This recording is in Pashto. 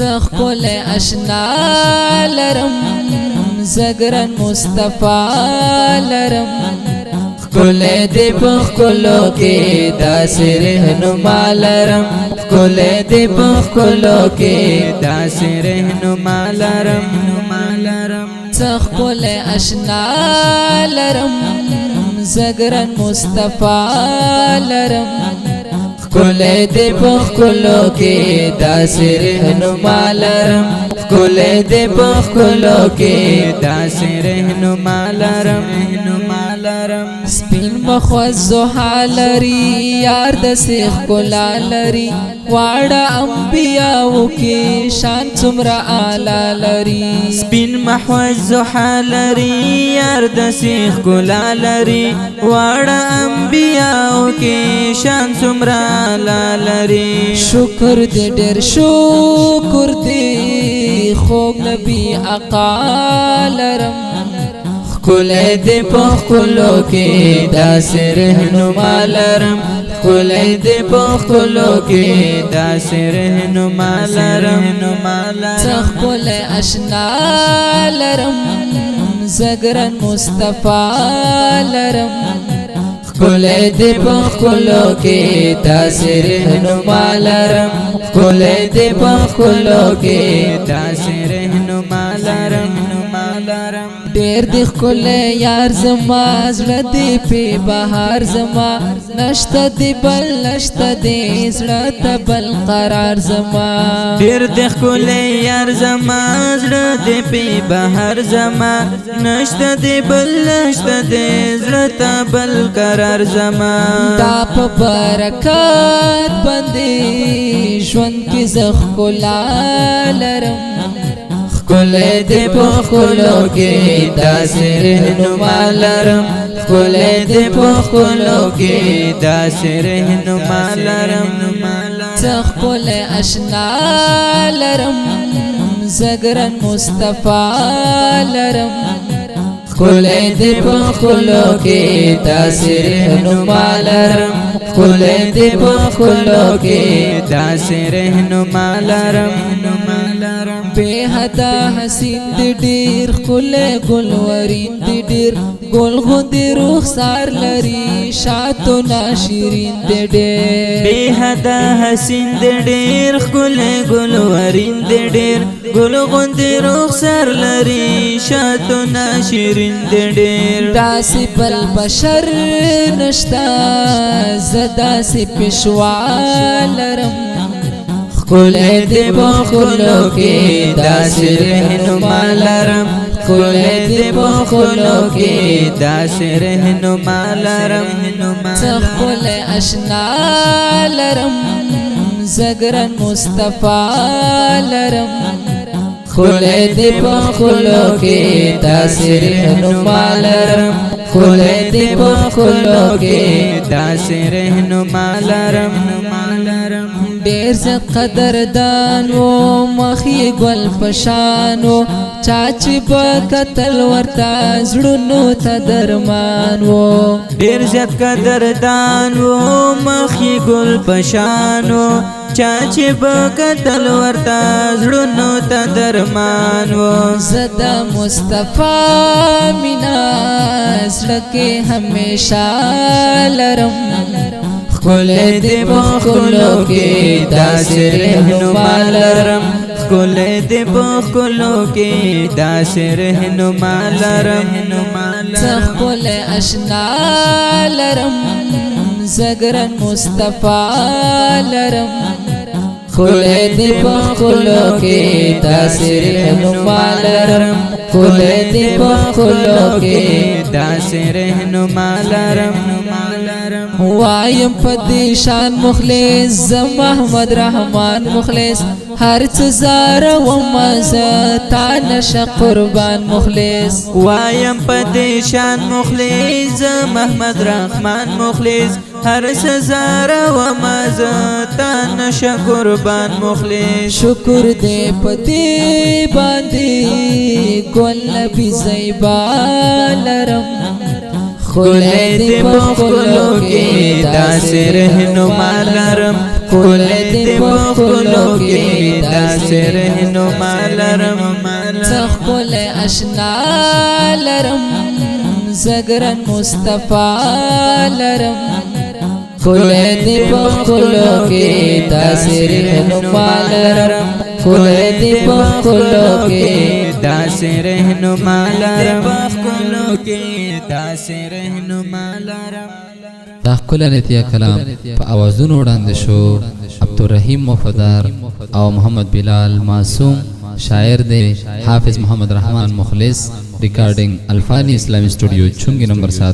زخل اشنا لرم زگرن مصطفی لرم کل دی پخلو کی داسې رهنما لرم کل دی پخلو کی داسې رهنما لرم زخل اشنا لرم زگرن مصطفی لرم کل دی پخلو کی داسې رهنما لرم کل دی پخلو کی داسې رهنما لرم سپین مخوز زوحا لري یار د سیخ کلا لري واړه انبیاو کې شان څومره اعلی لري سپین مخوز زوحا لري یار د سیخ کلا لري واړه انبیاو کې شان څومره اعلی لري شکر دې ډېر شکر دې خوږ نبی آقا لرم کل دی پخلو کی داسې رهنما لرم کل دی پخلو کی داسې رهنما لرم زخل اشنا لرم زگرن مصطفی لرم کل دی پخلو کی داسې رهنما لرم کل دی پخلو کی داسې رهنما لرم ډېر د ښکل یار زما زړه دې په بهار زما نشته دې بل نشته دې زړه ته بل قرار زما ډېر د ښکل یار زما زړه دې په بهار زما نشته دې بل نشته دې زړه ته بل قرار زما دا په برکت باندې ژوند کې زه ښکلا لرم کل دی پخلو کی داسې رهنما لرم کل دی پخلو کی داسې رهنما لرم زخل اشنا لرم زگرن مصطفی لرم کل دی پخلو کی داسې رهنما لرم کل دی پخلو کی داسې رهنما لرم بے حدا حسین دی ډیر ښکل ګلورین دی ډیر ګل غوندې رخسار لري شاتو ناشرین دی ډیر بے حدا حسین دی ډیر ښکل ګلورین دی ډیر ګل غوندې رخسار لري شاتو ناشرین دی ډیر داسې بل بشر نشتا زه داسې پیشوا لرم کل دی پخلو کی داسې رهنما لرم کل دی پخلو کی داسې رهنما لرم زخل اشنا لرم زگرن مصطفی لرم کل دی پخلو کی داسې رهنما لرم کل دی پخلو کی داسې رهنما لرم ډېر زیات قدردانو مخې ګل پشانو چاچی په قتل ورته زړونو ته درمان و ډېر زیات قدردان و مخې ګل پشانو چاچی په قتل ورته زړونو ته درمان و زه د مصطفی مینا زړه کې همیشه لرم کل دی پخلو کی داسې رهنما لرم کل دی پخلو کی داسې رهنما لرم زخل اشنا لرم زگرن مصطفی لرم کل دی پخلو کی داسې رهنما لرم کل دی پخلو کی داسې رهنما لرم وایم په دې شان مخلص زما احمد رحمان مخلص هر څه زاره و مزه تا نشه قربان مخلص وایم په دې شان مخلص زما احمد رحمان مخلص هر څه زاره و مزه تا نشه قربان مخلص شکر دې په دې باندې ګل نبی زیبا لرم کل دی پخلو کی داسې رهنما لرم خپل دې په خپلو کې داسې رهنما لرم خپل آشنا لرم زګرن مصطفی لرم خپل دې په خپلو کې داسې رهنما لرم خپل دې په خپلو کې داسې رهنما لرم خپلو کې داسې رهنما لرم. دا ښکلی نتیه کلام په اوازونو وړاندې شو عبدالرحیم وفادار او محمد بلال معصوم. شاعر دے حافظ محمد رحمان مخلص. ریکارڈنگ الفانی اسلامی اسٹوڈیو چنگی نمبر 7.